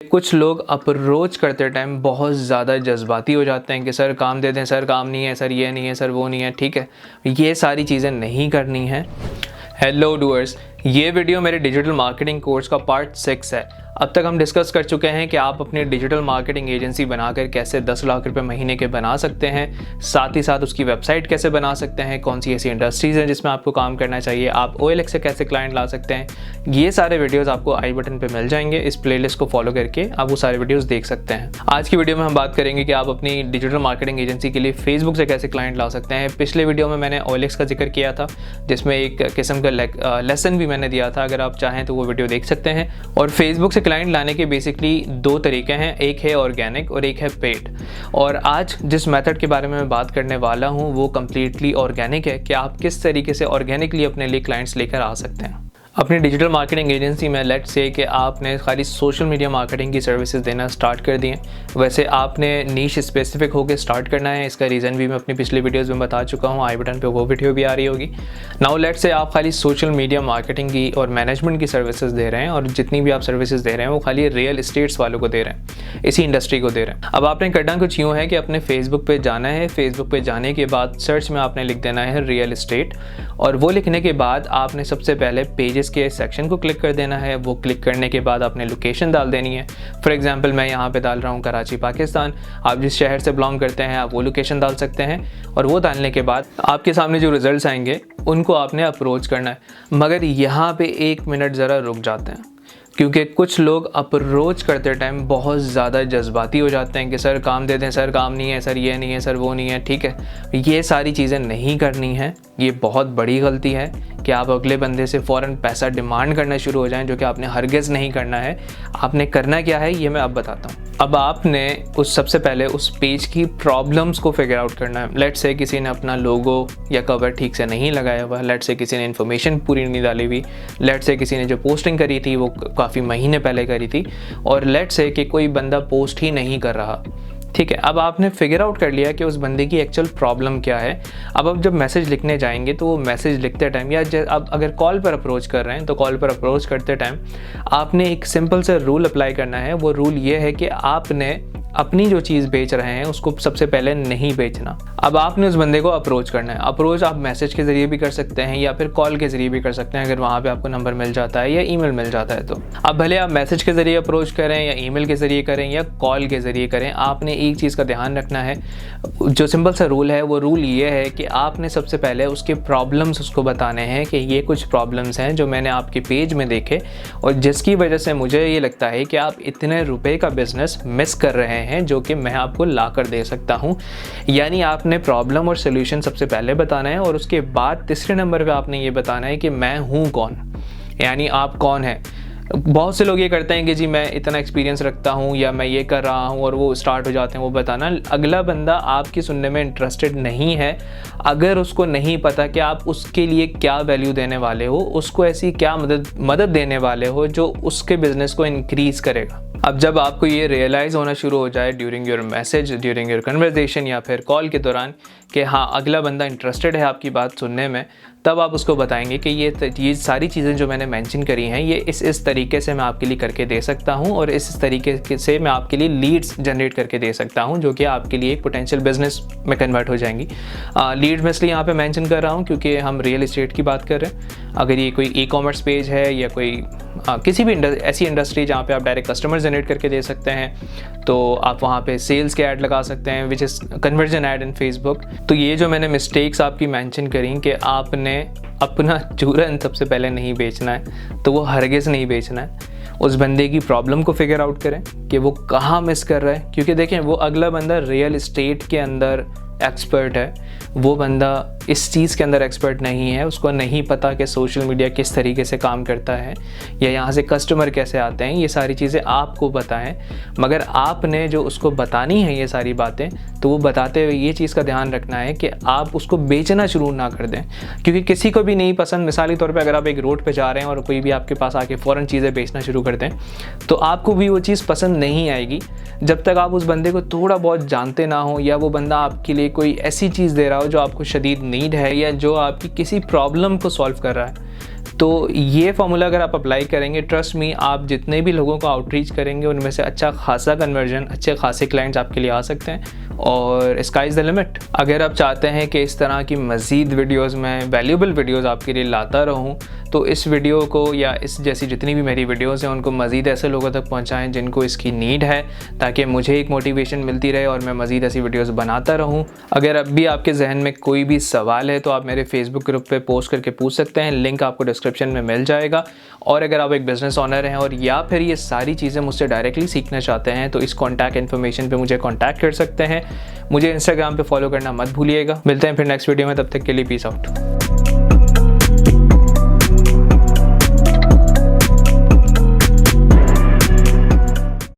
कुछ लोग अप्रोच करते टाइम बहुत ज़्यादा जज्बाती हो जाते हैं कि सर काम दे दें, सर काम नहीं है, सर ये नहीं है, सर वो नहीं है। ठीक है, ये सारी चीज़ें नहीं करनी है। हेलो डूअर्स, ये वीडियो मेरे डिजिटल मार्केटिंग कोर्स का पार्ट 6 है। अब तक हम डिस्कस कर चुके हैं कि आप अपनी डिजिटल मार्केटिंग एजेंसी बनाकर कैसे 10 लाख रुपए महीने के बना सकते हैं, साथ ही साथ उसकी वेबसाइट कैसे बना सकते हैं, कौन सी ऐसी इंडस्ट्रीज़ हैं जिसमें आपको काम करना चाहिए, आप OLX से कैसे क्लाइंट ला सकते हैं। ये सारे वीडियोज़ आपको आई बटन पर मिल जाएंगे। इस प्लेलिस्ट को फॉलो करके आप वो सारे वीडियोज़ देख सकते हैं। आज की वीडियो में हम बात करेंगे कि आप अपनी डिजिटल मार्केटिंग एजेंसी के लिए फेसबुक से कैसे क्लाइंट ला सकते हैं। पिछले वीडियो में मैंने OLX का जिक्र किया था, जिसमें एक किस्म का लेसन भी मैंने दिया था। अगर आप चाहें तो वो वीडियो देख सकते हैं। और फेसबुक से क्लाइंट लाने के बेसिकली दो तरीके हैं, एक है ऑर्गेनिक और एक है पेड। और आज जिस मेथड के बारे में मैं बात करने वाला हूं वो कम्प्लीटली ऑर्गेनिक है कि आप किस तरीके से ऑर्गेनिकली अपने लिए क्लाइंट्स लेकर आ सकते हैं। अपनी डिजिटल मार्केटिंग एजेंसी में लेट्स से कि आपने खाली सोशल मीडिया मार्केटिंग की सर्विसेज देना स्टार्ट कर दिए। वैसे आपने नीश स्पेसिफिक होकर स्टार्ट करना है। इसका रीज़न भी मैं अपनी पिछली वीडियोस में बता चुका हूँ, आई बटन पे वो वीडियो भी आ रही होगी। नाउ लेट्स से आप खाली सोशल मीडिया मार्केटिंग की और मैनेजमेंट की सर्विसेज दे रहे हैं, और जितनी भी आप सर्विसेज दे रहे हैं वो खाली रियल इस्टेट्स वालों को दे रहे हैं, इसी इंडस्ट्री को दे रहे हैं। अब आपने करना कुछ यूँ है कि अपने फेसबुक पे जाना है। फेसबुक पे जाने के बाद सर्च में आपने लिख देना है रियल इस्टेट, और वो लिखने के बाद आपने सबसे पहले पेजेस के सेक्शन को क्लिक कर देना है। वो क्लिक करने के बाद आपने लोकेशन डाल देनी है। फॉर एग्जांपल मैं यहाँ पे डाल रहा हूँ कराची पाकिस्तान। आप जिस शहर से बिलोंग करते हैं आप वो लोकेशन डाल सकते हैं, और वो डालने के बाद आपके सामने जो रिजल्ट्स आएंगे उनको आपने अप्रोच करना है। मगर यहाँ पे 1 मिनट ज़रा रुक जाते हैं, क्योंकि कुछ लोग अप्रोच करते टाइम बहुत ज़्यादा जज्बाती हो जाते हैं कि सर काम दे दें, सर काम नहीं है, सर ये नहीं है, सर वो नहीं है। ठीक है, ये सारी चीज़ें नहीं करनी है। ये बहुत बड़ी गलती है कि आप अगले बंदे से फ़ौरन पैसा डिमांड करना शुरू हो जाएं, जो कि आपने हरगिज़ नहीं करना है। आपने करना क्या है ये मैं अब बताता हूँ। अब आपने सबसे पहले उस पेज की प्रॉब्लम्स को फिगर आउट करना है। लेट्स से किसी ने अपना लोगो या कवर ठीक से नहीं लगाया हुआ, लेट्स से किसी ने इन्फॉर्मेशन पूरी नहीं डाली हुई, लेट्स से किसी ने जो पोस्टिंग करी थी वो काफ़ी महीने पहले करी थी, और लेट्स से कि कोई बंदा पोस्ट ही नहीं कर रहा। ठीक है, अब आपने फिगर आउट कर लिया कि उस बंदे की एक्चुअल प्रॉब्लम क्या है। अब आप जब मैसेज लिखने जाएंगे तो वो मैसेज लिखते टाइम, या अब अगर कॉल पर अप्रोच कर रहे हैं तो कॉल पर अप्रोच करते टाइम आपने एक सिंपल सा रूल अप्लाई करना है। वो रूल ये है कि आपने अपनी जो चीज़ बेच रहे हैं उसको सबसे पहले नहीं बेचना। अब आपने उस बंदे को अप्रोच करना है। अप्रोच आप मैसेज के ज़रिए भी कर सकते हैं या फिर कॉल के ज़रिए भी कर सकते हैं, अगर वहाँ पे आपको नंबर मिल जाता है या ईमेल मिल जाता है तो। अब भले आप मैसेज के ज़रिए अप्रोच करें या ईमेल के ज़रिए करें या कॉल के ज़रिए करें, आपने एक चीज़ का ध्यान रखना है। जो सिंपल सा रूल है वो रूल ये है कि आपने सबसे पहले उसके प्रॉब्लम्स उसको बताने हैं कि ये कुछ प्रॉब्लम्स हैं जो मैंने आपके पेज में देखे और जिसकी वजह से मुझे ये लगता है कि आप इतने रुपए का बिजनेस मिस कर रहे हैं जो कि मैं आपको ला कर दे सकता हूँ। यानी आपने प्रॉब्लम और सोल्यूशन सबसे पहले बताना है, और उसके बाद तीसरे नंबर पे आपने ये बताना है कि मैं हूँ कौन, यानी आप कौन हैं। बहुत से लोग ये करते हैं कि जी मैं इतना एक्सपीरियंस रखता हूँ या मैं ये कर रहा हूँ, और वो स्टार्ट हो जाते हैं वो बताना। अगला बंदा आपकी सुनने में इंटरेस्टेड नहीं है अगर उसको नहीं पता कि आप उसके लिए क्या वैल्यू देने वाले हो, उसको ऐसी क्या मदद देने वाले हो जो उसके बिजनेस को इंक्रीज़ करेगा। अब जब आपको ये रियलाइज़ होना शुरू हो जाए during your message, during your conversation या फिर कॉल के दौरान कि हाँ अगला बंदा इंटरेस्टेड है आपकी बात सुनने में, तब आप उसको बताएंगे कि ये सारी चीज़ें जो मैंने मेंशन करी हैं ये इस तरीके से मैं आपके लिए करके दे सकता हूँ, और इस तरीके से मैं आपके लिए लीड्स जनरेट करके दे सकता हूँ जो कि आपके लिए एक पोटेंशियल बिजनेस में कन्वर्ट हो जाएंगी। लीड्स मैं इसलिए यहाँ पे मेंशन कर रहा हूँ क्योंकि हम रियल इस्टेट की बात कर रहे हैं। अगर ये कोई ई-कॉमर्स पेज है या कोई किसी भी ऐसी इंडस्ट्री जहाँ पे आप डायरेक्ट कस्टमर जनरेट करके दे सकते हैं, तो आप वहाँ पे सेल्स के ऐड लगा सकते हैं, which is conversion add in Facebook. तो ये जो मैंने मिस्टेक्स आपकी मेंशन करी कि आपने अपना चूरन सबसे पहले नहीं बेचना है, तो वो हरगिज़ नहीं बेचना है। उस बंदे की प्रॉब्लम को फिगर आउट करें कि वो कहाँ मिस कर रहा है, क्योंकि देखें वो अगला बंदा रियल इस्टेट के अंदर एक्सपर्ट है, वो बंदा इस चीज़ के अंदर एक्सपर्ट नहीं है। उसको नहीं पता कि सोशल मीडिया किस तरीके से काम करता है या यहाँ से कस्टमर कैसे आते हैं। ये सारी चीज़ें आपको बताएं, मगर आपने जो उसको बतानी है ये सारी बातें, तो वो बताते हुए ये चीज़ का ध्यान रखना है कि आप उसको बेचना शुरू ना कर दें, क्योंकि किसी को भी नहीं पसंद। मिसाली तौर पे अगर आप एक रोड पे जा रहे हैं और कोई भी आपके पास आके फ़ौरन चीज़ें बेचना शुरू कर दें, तो आपको भी वो चीज़ पसंद नहीं आएगी जब तक आप उस बंदे को थोड़ा बहुत जानते ना हो, या वो बंदा आपके लिए कोई ऐसी चीज़ दे रहा हो जो आपको शदीद नीड है या जो आपकी किसी प्रॉब्लम को सॉल्व कर रहा है। तो ये फॉर्मूला अगर आप अप्लाई करेंगे, ट्रस्ट मी, आप जितने भी लोगों को आउटरीच करेंगे उनमें से अच्छा खासा कन्वर्जन, अच्छे खासे क्लाइंट्स आपके लिए आ सकते हैं और स्काई इज़ द लिमिट। अगर आप चाहते हैं कि इस तरह की मज़ीद वीडियोज़ में वैल्यूबल वीडियोज़ आपके लिए लाता रहूँ, तो इस वीडियो को या इस जैसी जितनी भी मेरी वीडियोज़ हैं उनको मज़ीद ऐसे लोगों तक पहुँचाएँ जिनको इसकी नीड है, ताकि मुझे एक मोटिवेशन मिलती रहे और मैं मज़ीद ऐसी वीडियोज़ बनाता रहूँ। अगर अब भी आपके जहन में कोई भी सवाल है तो आप मेरे फेसबुक ग्रुप पे पोस्ट करके पूछ सकते हैं, लिंक आपको डिस्क्रिप्शन में मिल जाएगा। और अगर आप एक बिज़नेस ओनर हैं और या फिर ये सारी चीज़ें मुझसे डायरेक्टली सीखना चाहते हैं तो इस कॉन्टैक्ट इन्फॉर्मेशन पे मुझे कॉन्टैक्ट कर सकते हैं। मुझे इंस्टाग्राम पे फॉलो करना मत भूलिएगा। मिलते हैं फिर नेक्स्ट वीडियो में, तब तक के लिए पीस आउट।